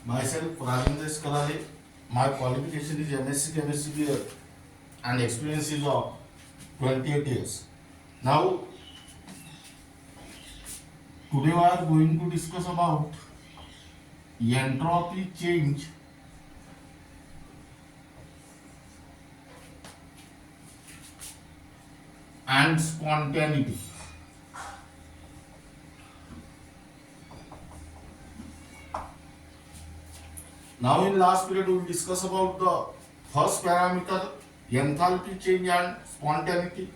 Myself, Rajendra Kalale. My qualification is MSc Chemistry and experience is of 28 years. Now, today we are going to discuss about entropy change and spontaneity. Now in last period we will discuss about the first parameter, enthalpy change and spontaneity.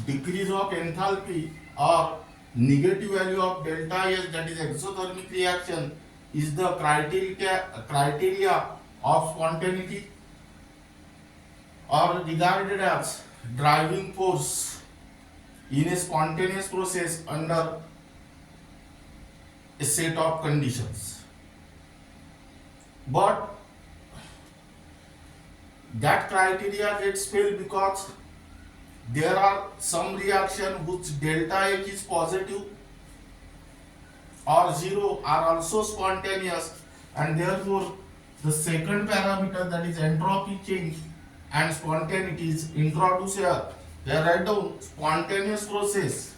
Decrease of enthalpy or negative value of delta S, that is exothermic reaction, is the criteria of spontaneity or regarded as driving force in a spontaneous process under a set of conditions. But that criteria gets failed because there are some reaction which delta H is positive or 0 are also spontaneous, and therefore the second parameter, that is entropy change and spontaneity, is introduced here. They write down spontaneous process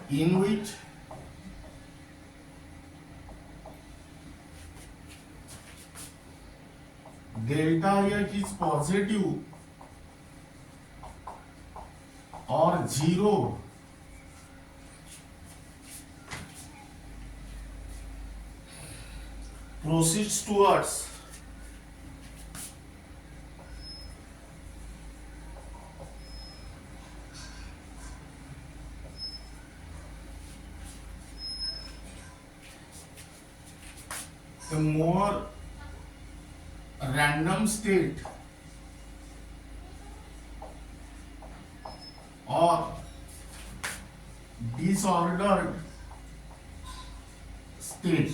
in which delta H is positive or 0 proceeds towards a more random state or disordered state.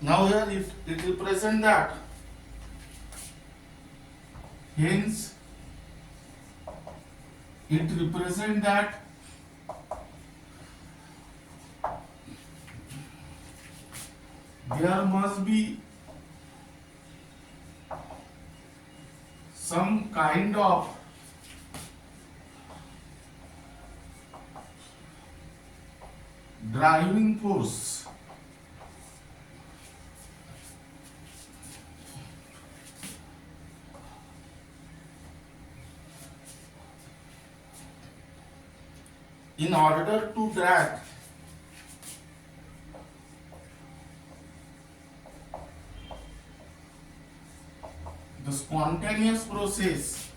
Now here it represents that, hence it represents that there must be some kind of driving force in order to drag the spontaneous process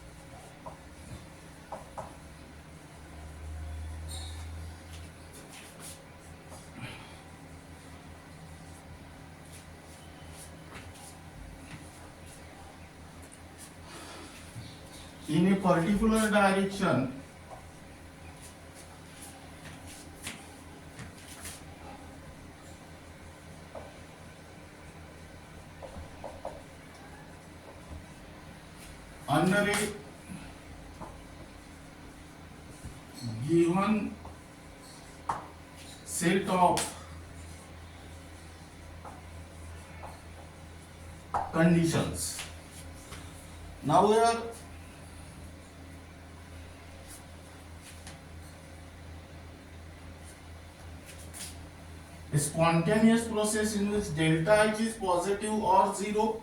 in a particular direction under a given set of conditions. Now here a spontaneous process in which delta H is positive or 0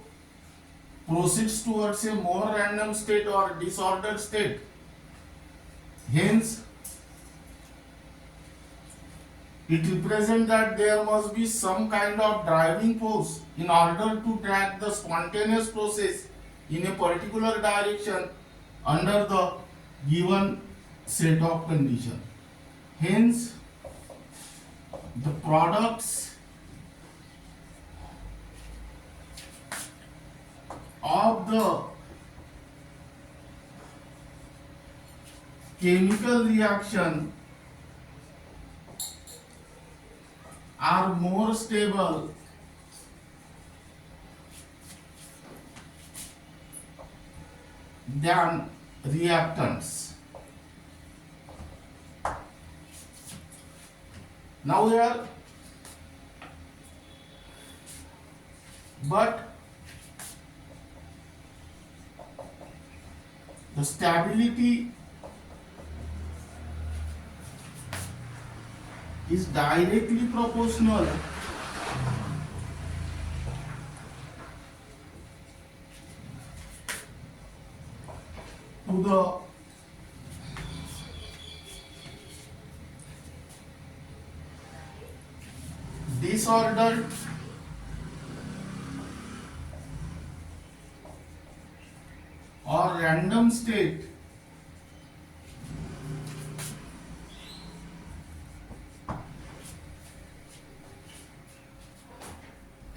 proceeds towards a more random state or disordered state. Hence, it represents that there must be some kind of driving force in order to track the spontaneous process in a particular direction under the given set of conditions. Hence, the products of the chemical reaction are more stable than reactants. Now here, but the stability is directly proportional to the disordered or random state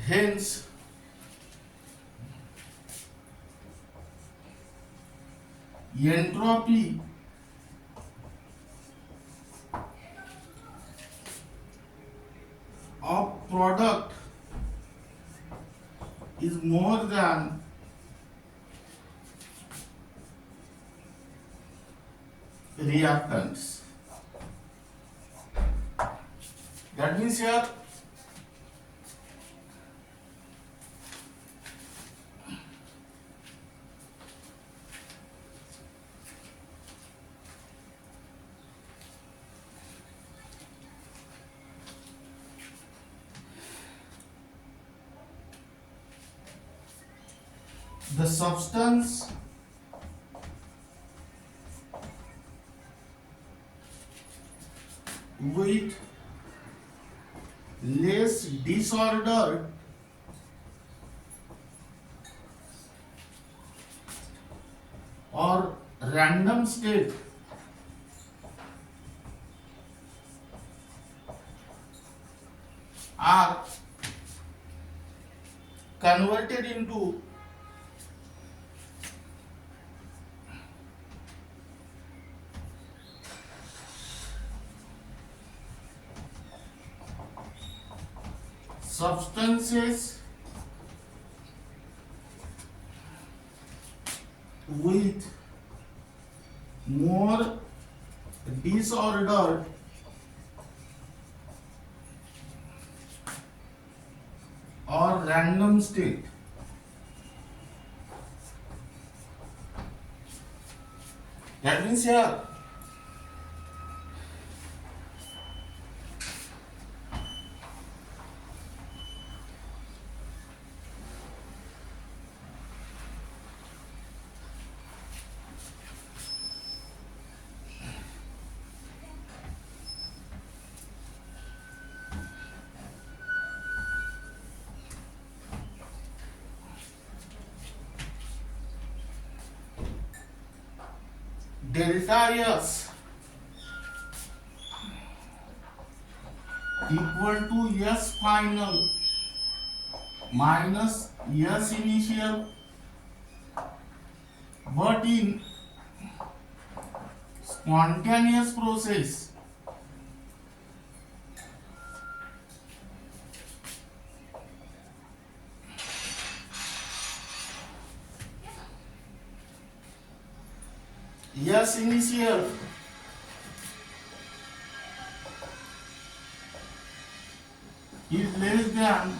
hence entropy of product is more than reactants. That means here the substance with less disordered or random state are converted into substances with more disordered or random state. That means here delta S equal to S final minus S initial, but in spontaneous process S initial is less than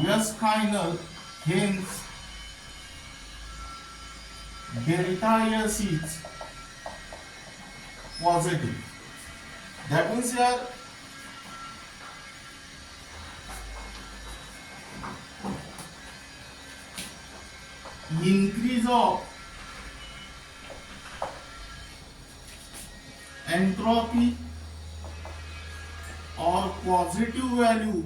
S final, hence delta S is positive. That means here increase of entropy or positive value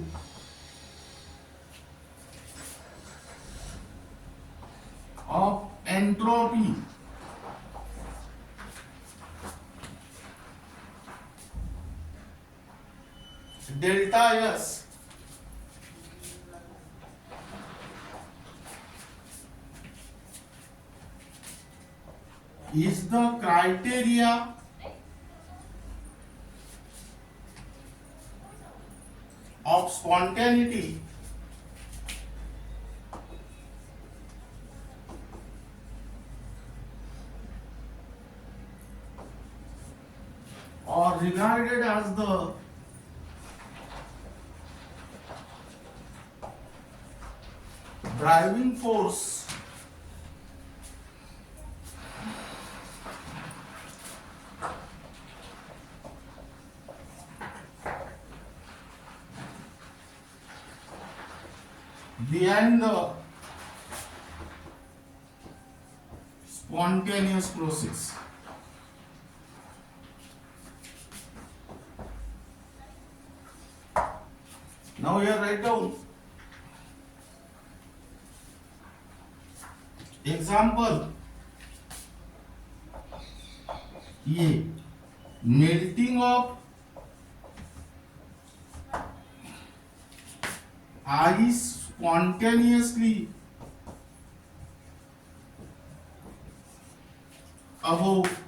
of entropy delta S is the criteria of spontaneity or regarded as the driving force behind the spontaneous process. Now here write down example A. Melting of ice spontaneously above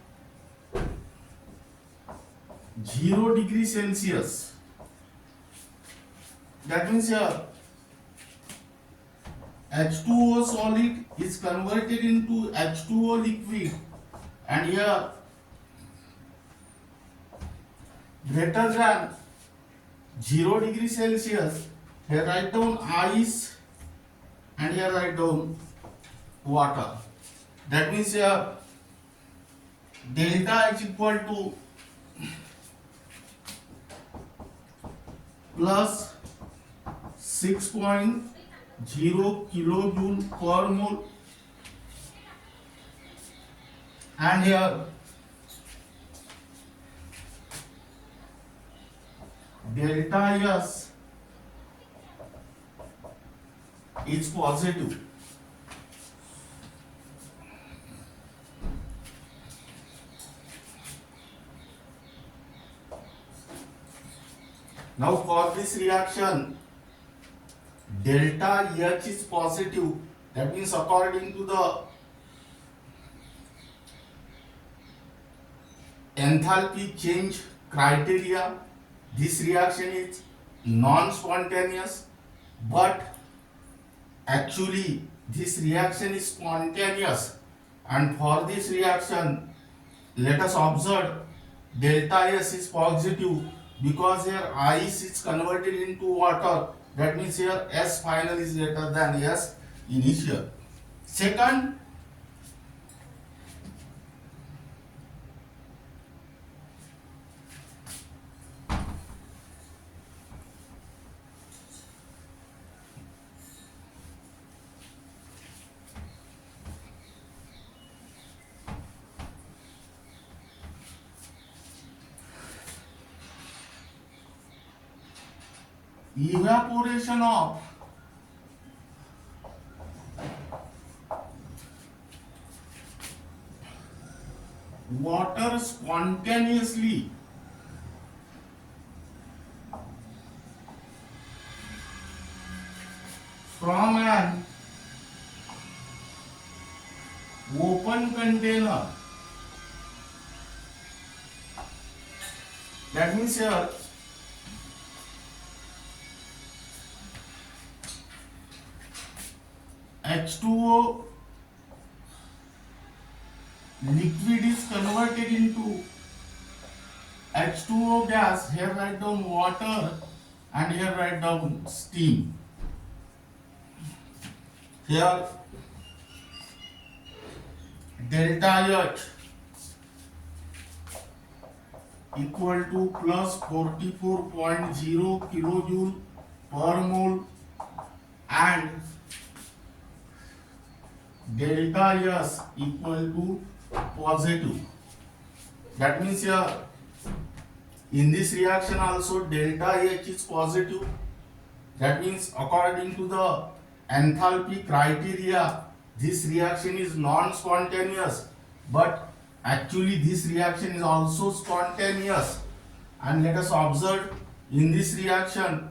0 degree Celsius. That means here H2O solid is converted into H2O liquid, and here greater than 0 degree Celsius, here write down ice and here write down water. That means here delta is equal to plus 6.0 kilojoule per mole, and here delta S is positive. Now for this reaction, delta H is positive. That means according to the enthalpy change criteria, this reaction is non-spontaneous, but actually this reaction is spontaneous. And for this reaction, let us observe delta S is positive because here ice is converted into water. That means here S final is greater than S initial. Second, evaporation of water spontaneously from an open container. That means here H2O liquid is converted into H2O gas. Here write down water and here write down steam. Here delta H equal to plus 44.0 kilojoule per mole and delta S equal to positive. That means here in this reaction also delta H is positive. That means according to the enthalpy criteria, this reaction is non-spontaneous, but actually this reaction is also spontaneous. And let us observe In this reaction,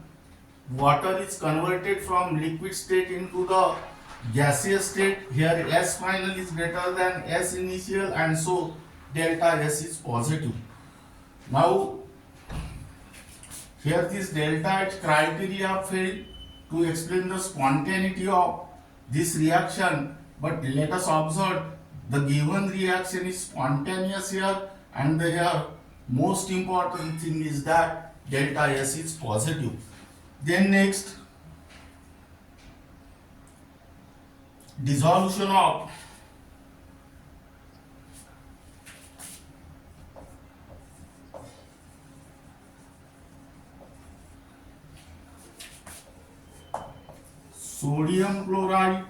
water is converted from liquid state into the gaseous state. Here S final is greater than S initial, and so delta S is positive. Now here this delta H criteria failed to explain the spontaneity of this reaction, but let us observe the given reaction is spontaneous here, and the here most important thing is that delta S is positive. Then next, dissolution of sodium chloride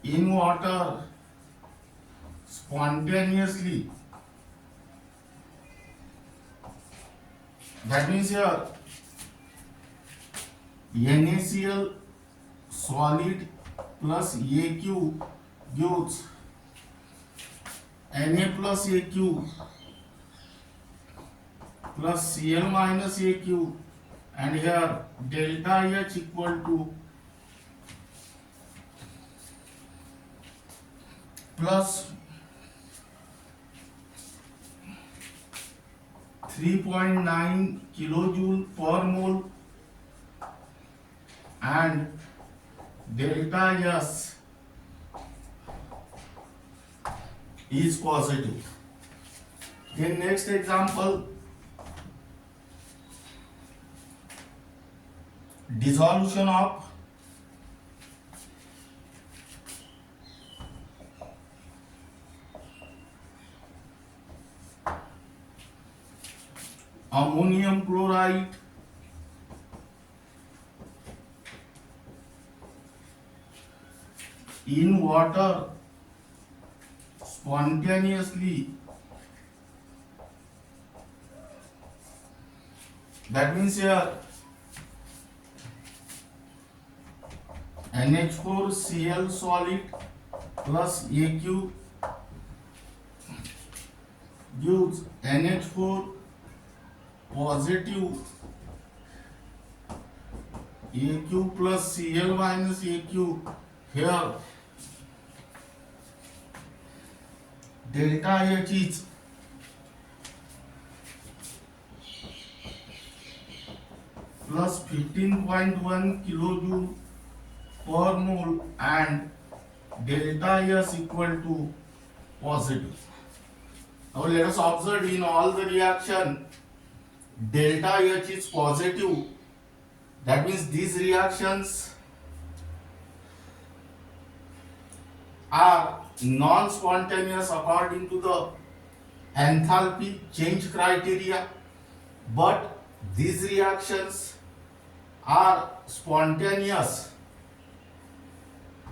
in water spontaneously. That means here NaCl solid plus AQ gives Na plus AQ plus Cl minus AQ, and here delta H equal to plus 3.9 kilojoule per mole, and delta S is positive. Then next example, dissolution of ammonium chloride in water spontaneously. That means here NH4Cl solid plus AQ gives NH4 positive AQ plus Cl minus AQ. Here delta H is plus 15.1 kilojoule per mole, and delta S equal to positive. Now let us observe in all the reaction delta H is positive. That means these reactions are non-spontaneous according to the enthalpy change criteria, but these reactions are spontaneous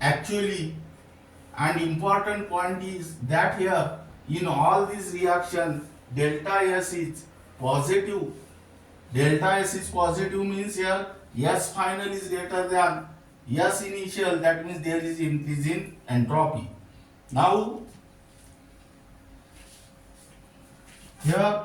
actually. And important point is that here in all these reactions delta S is positive. Delta S is positive means here S final is greater than S initial, that means there is increase in entropy. Now here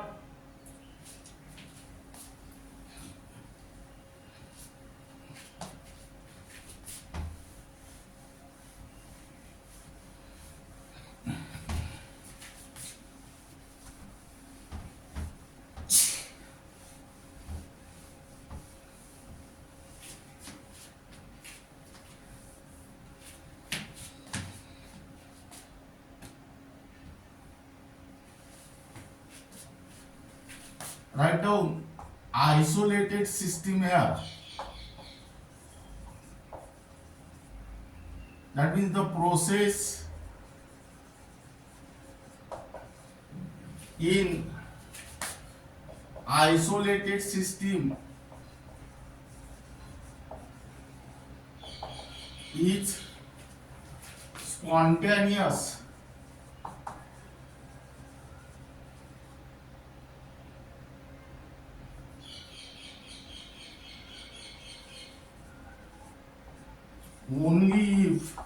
write down isolated system here. That means the process in isolated system is spontaneous. Only if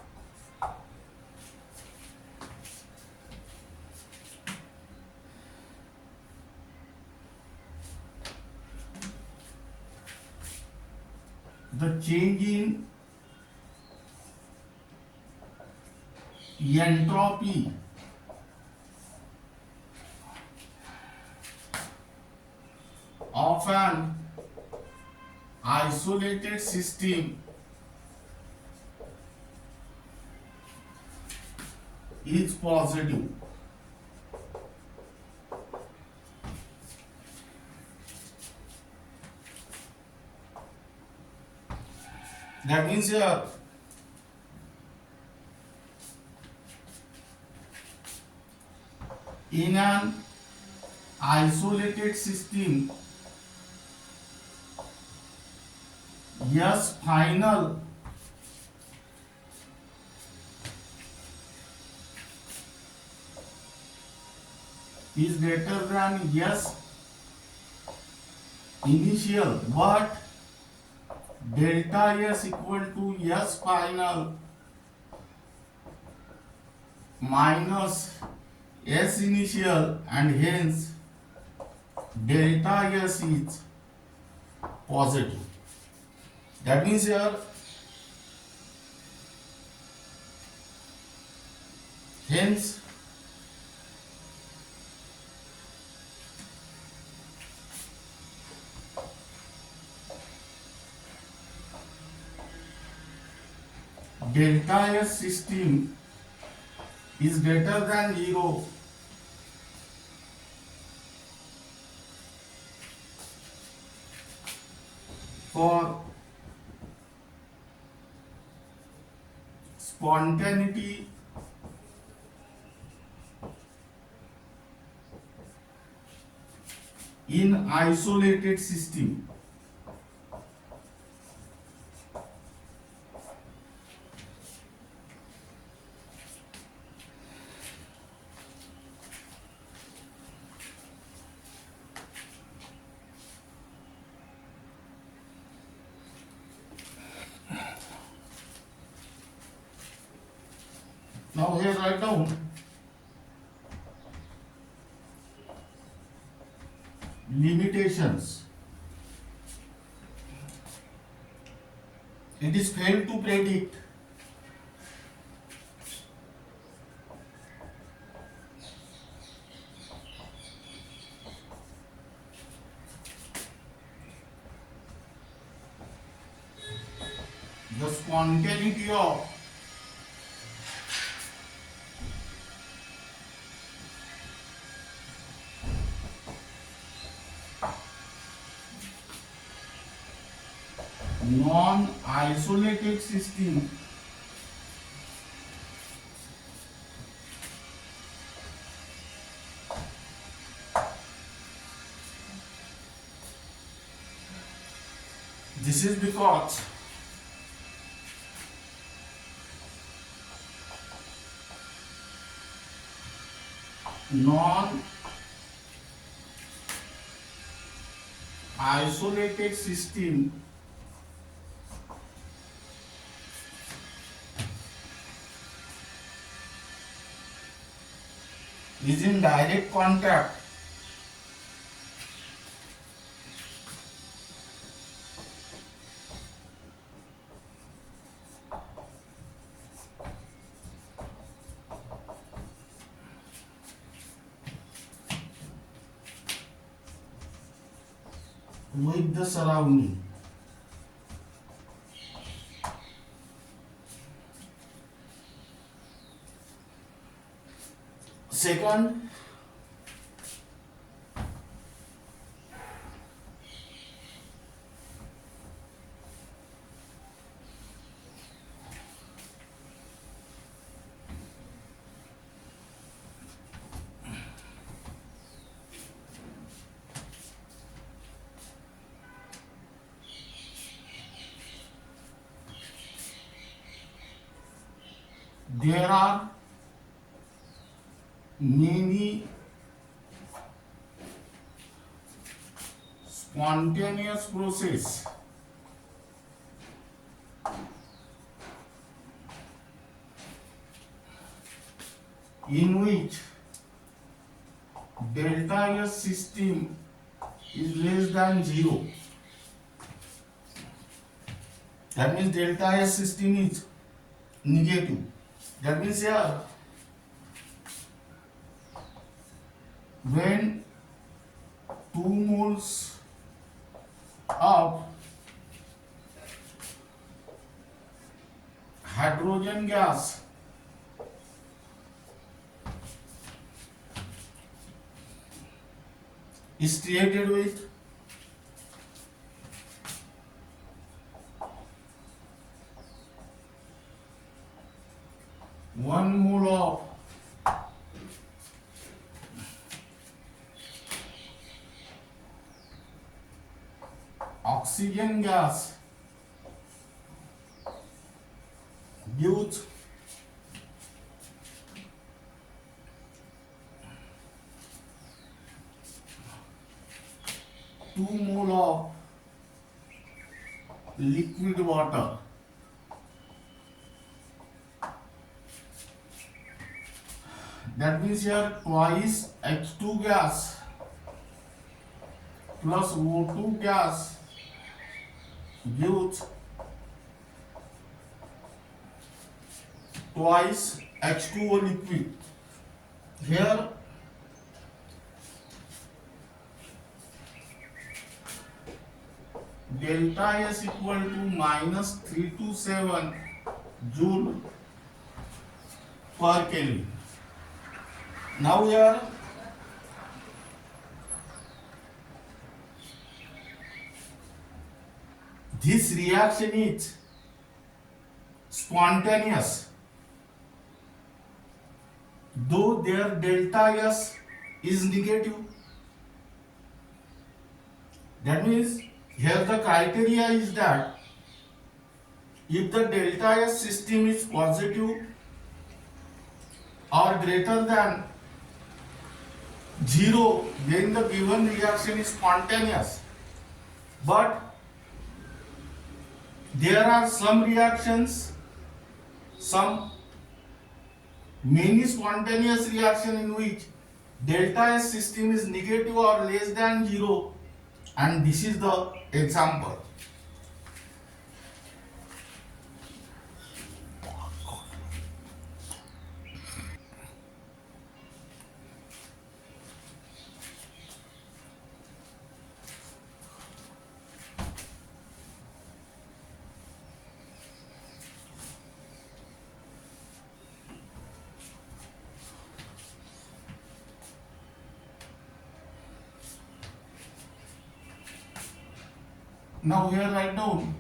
change in entropy of an isolated system is positive. That means here in an isolated system, S final is greater than S initial, but delta S equal to S final minus S initial, and hence delta S is positive. That means here hence delta S system is greater than 0 for spontaneity in isolated system. Now here write down limitations. It is failed to predict the spontaneity of non-isolated system this is because non-isolated system is in direct contact with the surrounding. Second, there are many spontaneous process in which delta S system is less than 0. That means delta S system is negative. That means here when 2 moles of hydrogen gas is created with 1 mole of oxygen gas gives 2 mole of liquid water. That means here twice H2 gas plus O2 gas gives twice H2O liquid. Here delta S equal to minus 327 joule per Kelvin. Now here this reaction is spontaneous, though their delta S is negative. That means here the criteria is that if the delta S system is positive or greater than 0, then the given reaction is spontaneous. But there are some reactions, many spontaneous reaction in which delta S system is negative or less than 0, and this is the example. Now here write down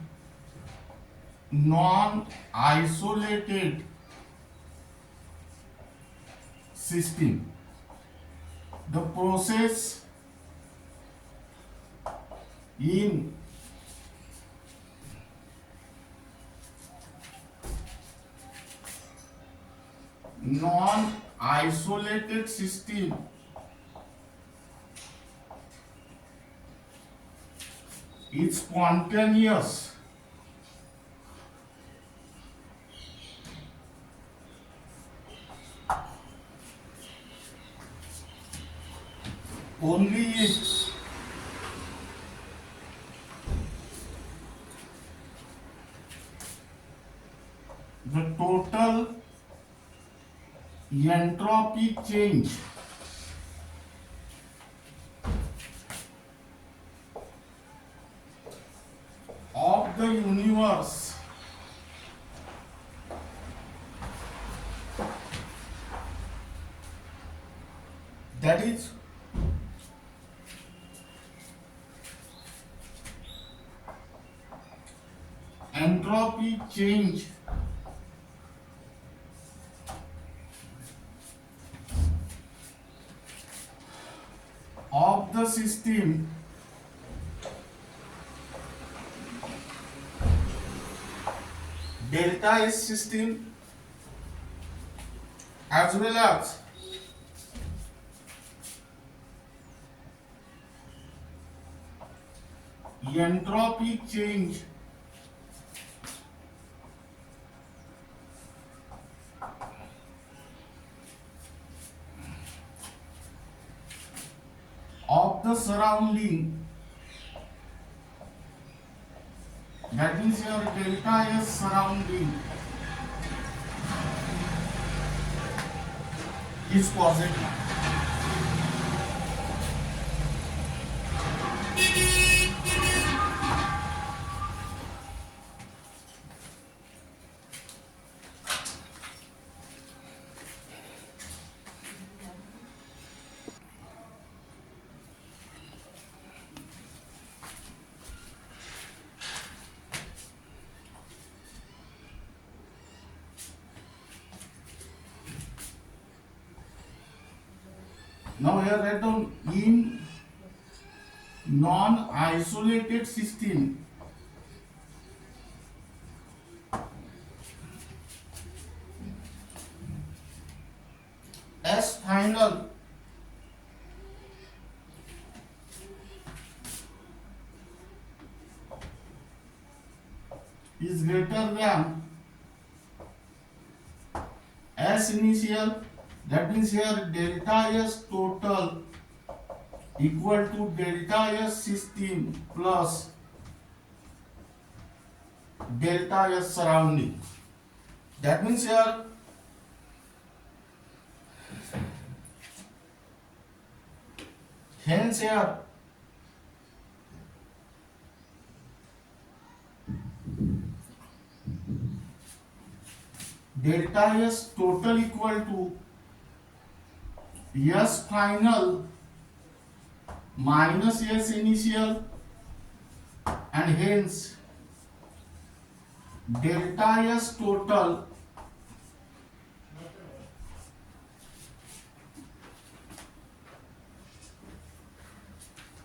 non-isolated system. The process in non-isolated system is spontaneous only if the total entropy change of the universe that is entropy change of the system delta S system as well as entropy change of the surrounding that means your delta S surrounding is positive. Now here write down in non-isolated system S final is greater than S initial. That means here delta S total equal to delta S system plus delta S surrounding. That means here hence here delta S total equal to S final minus S initial, and hence delta S total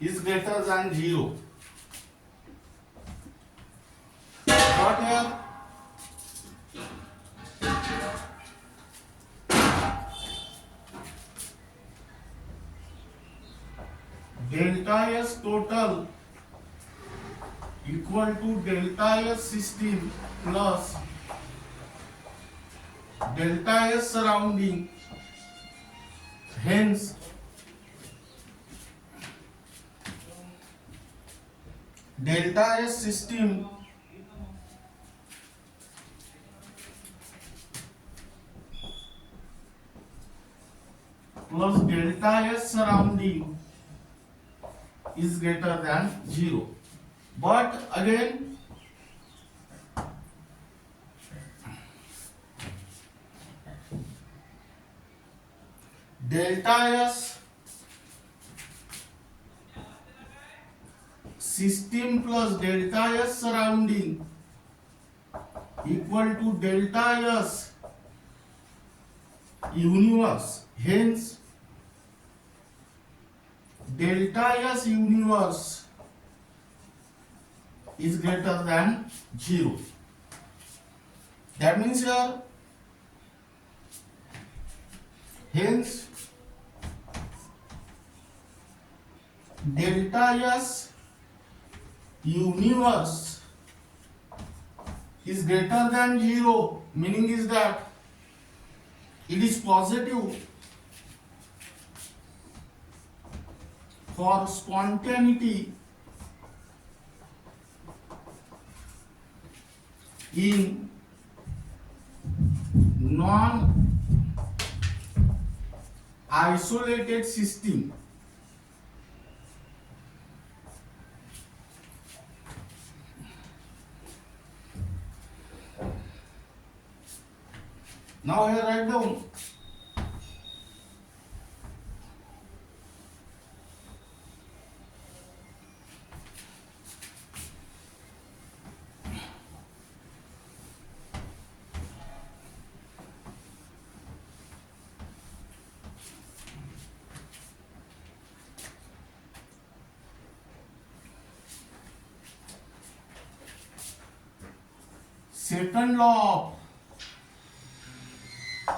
is greater than 0. But here delta S total equal to delta S system plus delta S surrounding, hence delta S system plus delta S surrounding is greater than 0. But again delta S system plus delta S surrounding equal to delta S universe, hence delta S universe is greater than 0. That means here hence delta S universe is greater than 0, meaning is that it is positive for spontaneity in non-isolated system. Now here write down second law of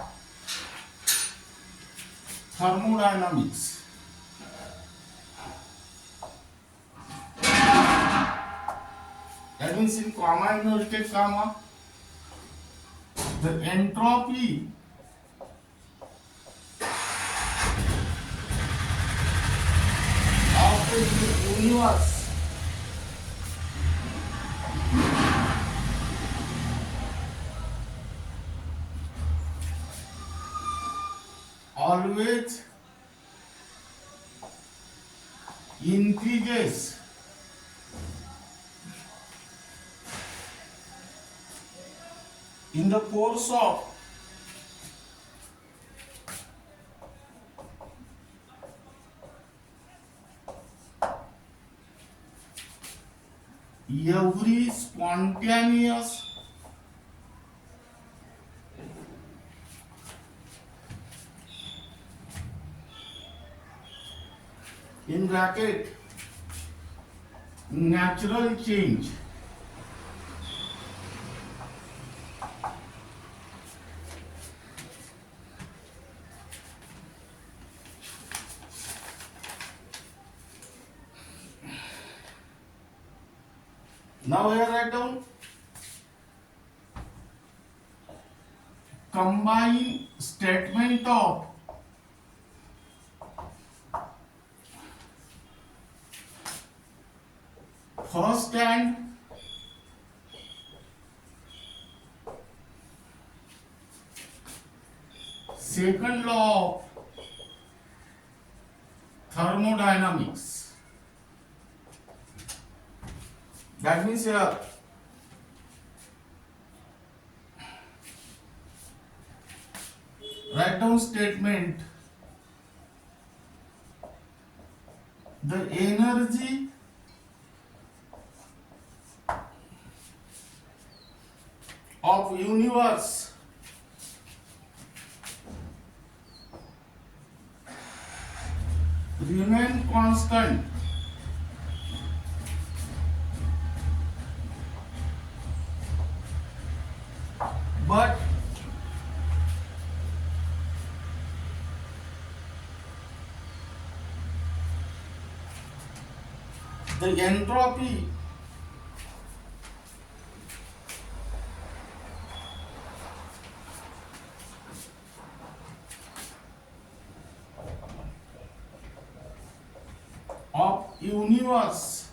thermodynamics. That means in comma you will take comma. The entropy of the universe always increases in the course of every spontaneous in bracket natural change now here write down combine statement of first and second law of thermodynamics. That means here write down statement the energy of universe remain constant but the entropy of universe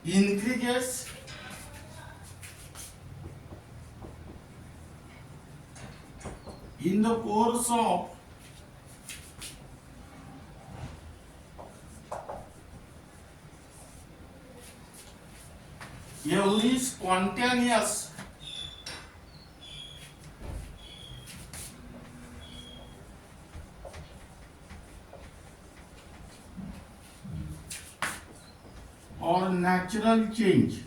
increases in the course of every spontaneous or natural change.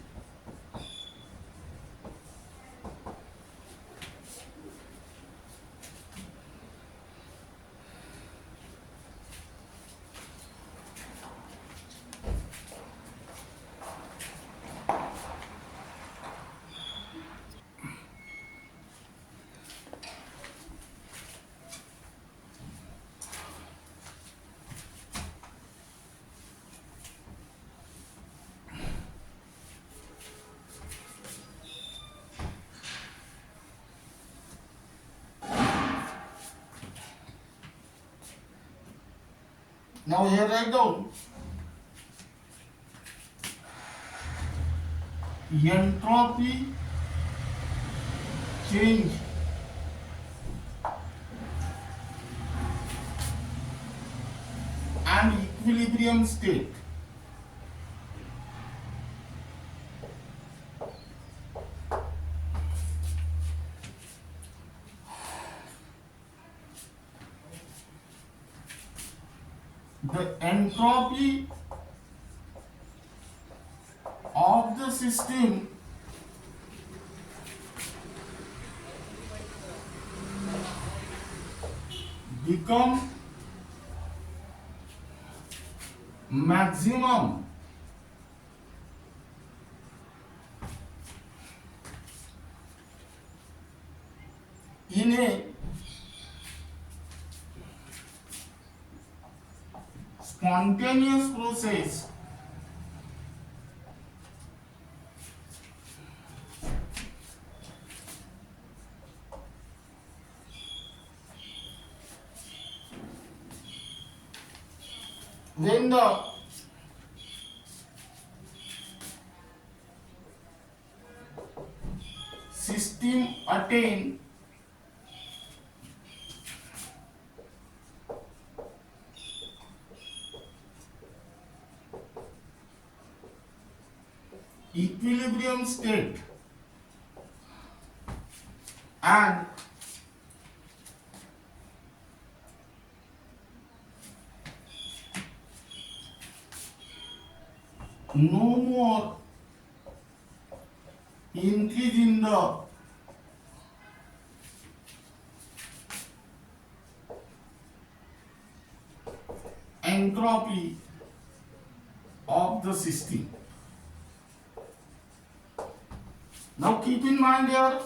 Now here write down entropy change and equilibrium state. The entropy of the system become maximum in a spontaneous process when the system attain equilibrium state and no more increase in the entropy of the system. Now keep in mind here,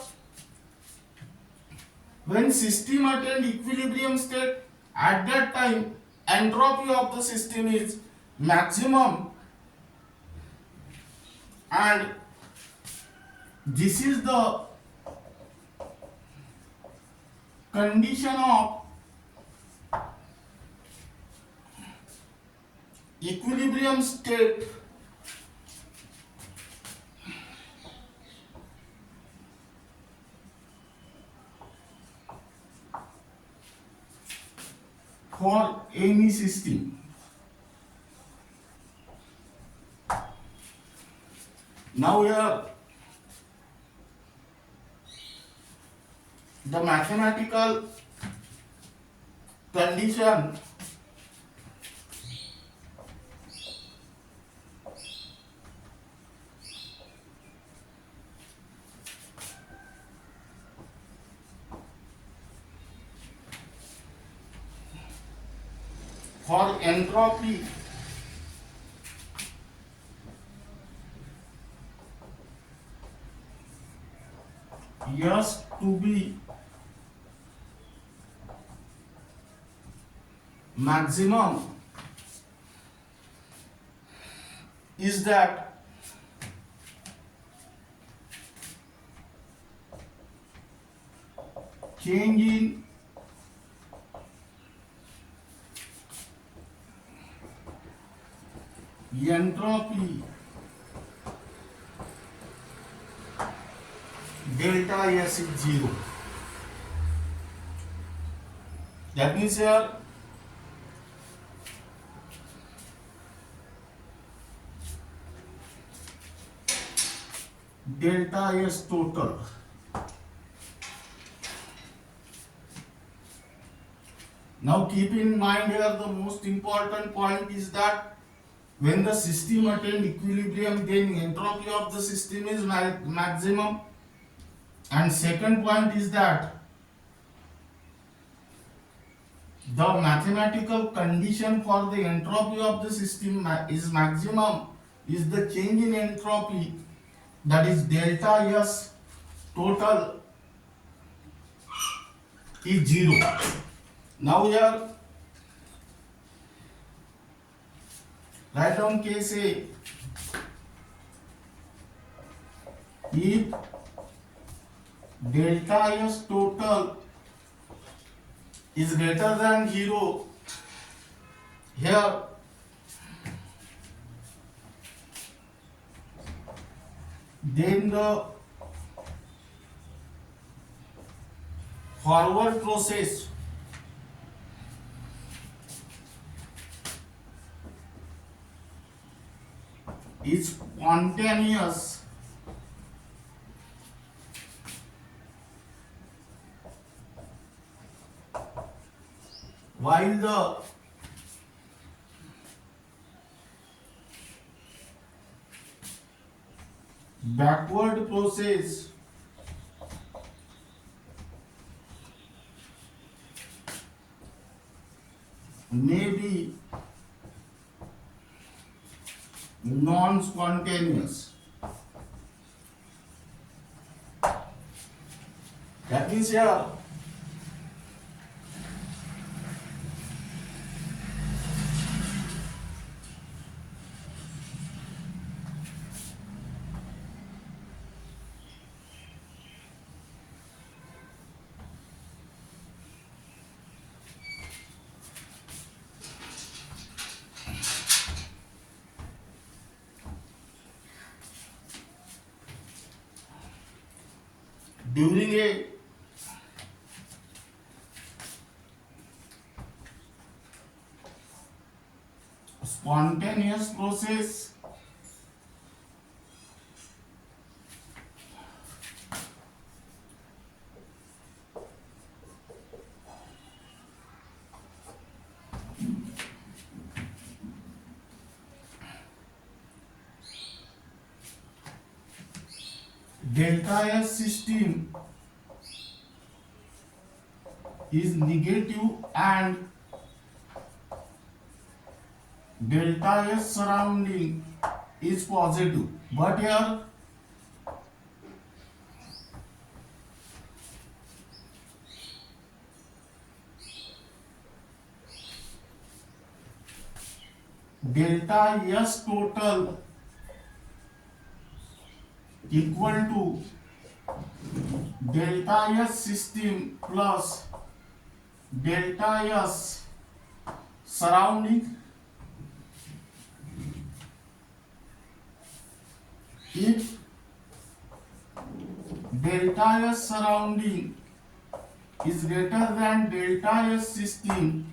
when system attained equilibrium state, at that time entropy of the system is maximum, and this is the condition of equilibrium state for any system. Now here the mathematical condition for entropy yes to be maximum is that change in entropy delta S is 0. That means here delta S total now keep in mind here the most important point is that when the system attained equilibrium, then entropy of the system is maximum. And second point is that the mathematical condition for the entropy of the system is maximum is the change in entropy, that is delta S total is 0. Now here write down case A. If delta S total is greater than 0, here then the forward process is spontaneous while the backward process may be non-spontaneous. That means here during a spontaneous process, delta S system is negative and delta S surrounding is positive, but here delta S total equal to delta S system plus delta S surrounding. If delta S surrounding is greater than delta S system,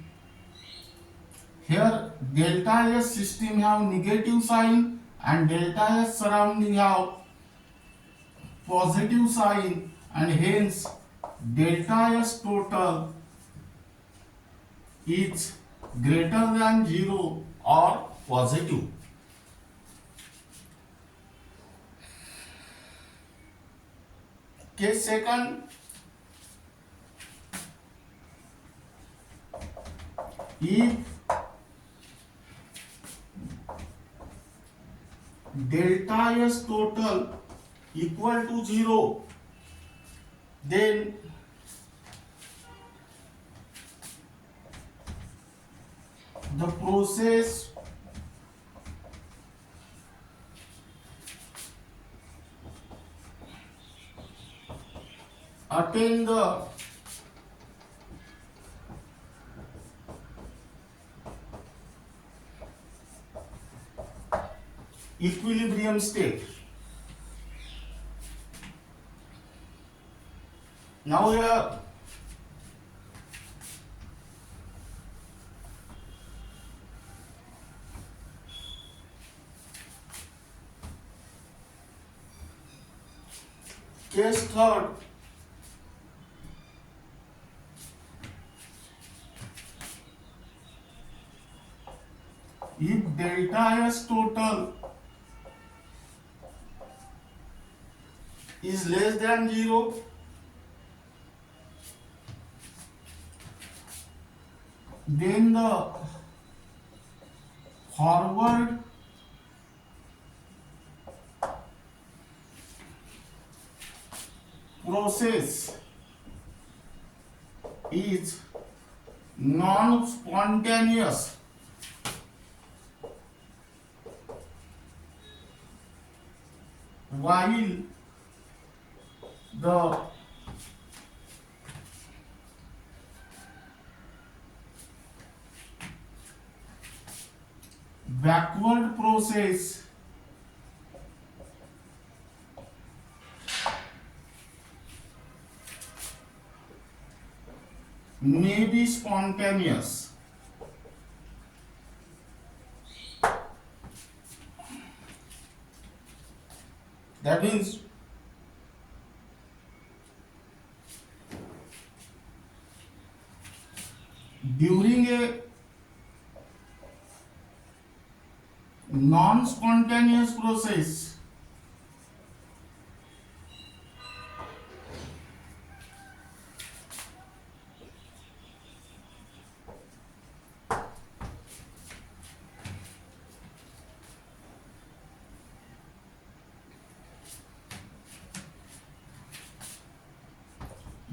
here delta S system have negative sign and delta S surrounding have positive sign, and hence delta S total is greater than 0 or positive. Case second, if delta S total equal to 0, then the process attain the equilibrium state. Now here case third, if delta S total is less than 0, then the forward process is non-spontaneous, while the backward process may be spontaneous. That means during a non-spontaneous process,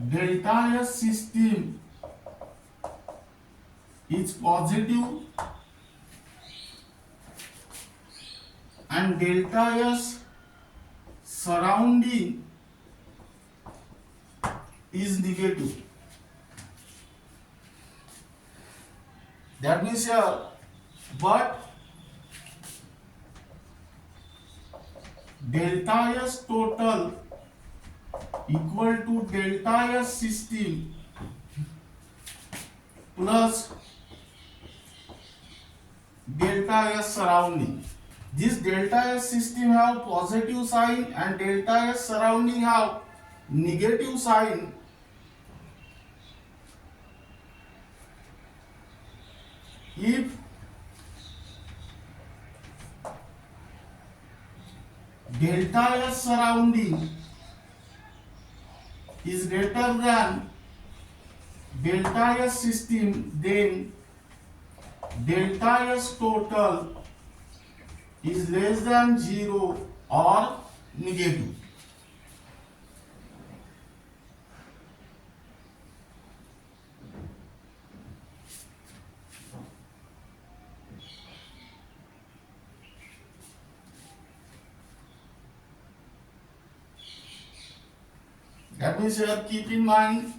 delta S system is positive and delta S surrounding is negative. That means here, but delta S total equal to delta S system plus delta S surrounding. This delta S system have positive sign and delta S surrounding have negative sign. If delta S surrounding is greater than delta S system, then delta S total is less than 0 or negative. That means you have keep in mind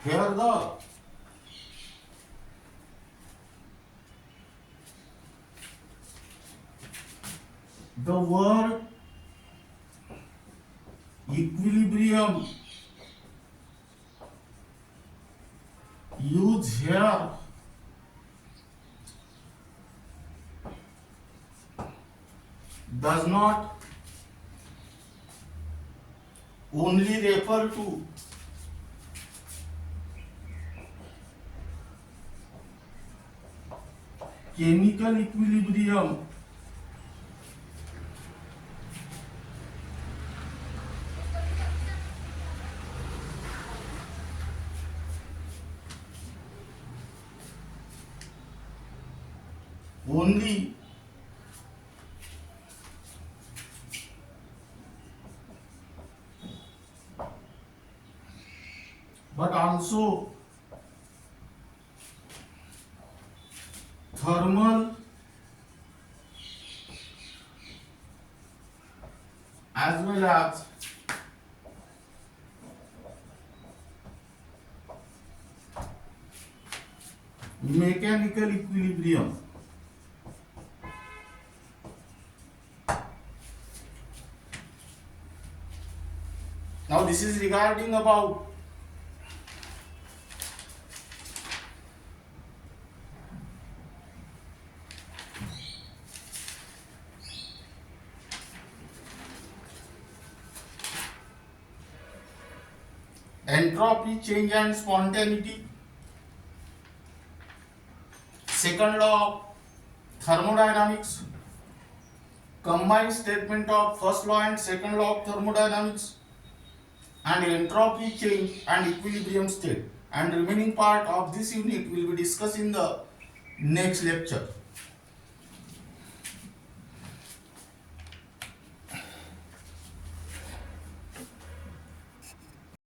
here the word equilibrium used here does not only refer to chemical equilibrium, only but also thermal as well as mechanical equilibrium. Now this is regarding about entropy, change and spontaneity. Second law of thermodynamics, combined statement of first law and second law of thermodynamics, and entropy, change and equilibrium state. And remaining part of this unit will be discussed in the next lecture.